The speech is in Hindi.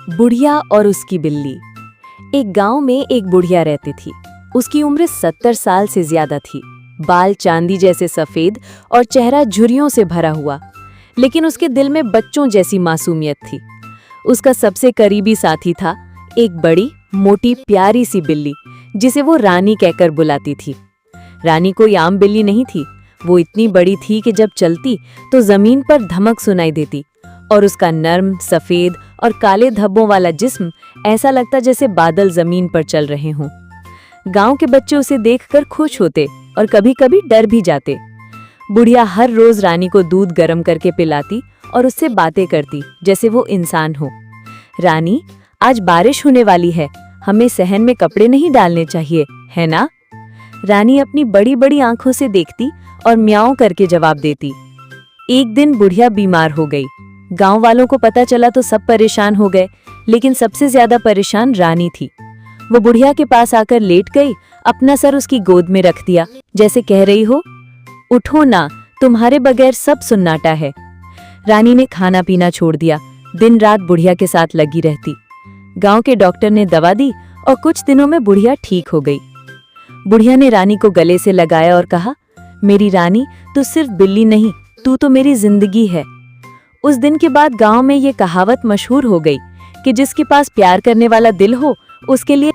बुढ़िया और उसकी बिल्ली। एक गांव में एक बुढ़िया रहती थी। उसकी उम्र 70 साल से ज्यादा थी। बाल चांदी जैसे सफेद और चेहरा झुर्रियों से भरा हुआ, लेकिन उसके दिल में बच्चों जैसी मासूमियत थी। उसका सबसे करीबी साथी था एक बड़ी मोटी प्यारी सी बिल्ली, जिसे वो रानी कहकर बुलाती थी। रानी कोई आम बिल्ली नहीं थी। वो इतनी बड़ी थी कि जब चलती तो जमीन पर धमक सुनाई देती, और उसका नर्म सफेद और काले धब्बों वाला जिस्म ऐसा लगता जैसे बादल जमीन पर चल रहे हों। गांव के बच्चे उसे देखकर खुश होते और कभी-कभी डर भी जाते। बुढ़िया हर रोज रानी को दूध गर्म करके पिलाती और उससे बातें करती जैसे वो इंसान हो। रानी, आज बारिश होने वाली है, हमें सहन में कपड़े नहीं डालने चाहिए, है ना? रानी अपनी बड़ी बड़ी आंखों से देखती और म्याऊं करके जवाब देती। एक दिन बुढ़िया बीमार हो गई। गांव वालों को पता चला तो सब परेशान हो गए, लेकिन सबसे ज्यादा परेशान रानी थी। वो बुढ़िया के पास आकर लेट गई, अपना सर उसकी गोद में रख दिया, जैसे कह रही हो, उठो ना, तुम्हारे बगैर सब सुन्नाटा है। रानी ने खाना पीना छोड़ दिया, दिन रात बुढ़िया के साथ लगी रहती। गांव के डॉक्टर ने दवा दी और कुछ दिनों में बुढ़िया ठीक हो गई। बुढ़िया ने रानी को गले से लगाया और कहा, मेरी रानी, तू सिर्फ बिल्ली नहीं, तू तो मेरी जिंदगी है। उस दिन के बाद गांव में ये कहावत मशहूर हो गई कि जिसके पास प्यार करने वाला दिल हो, उसके लिए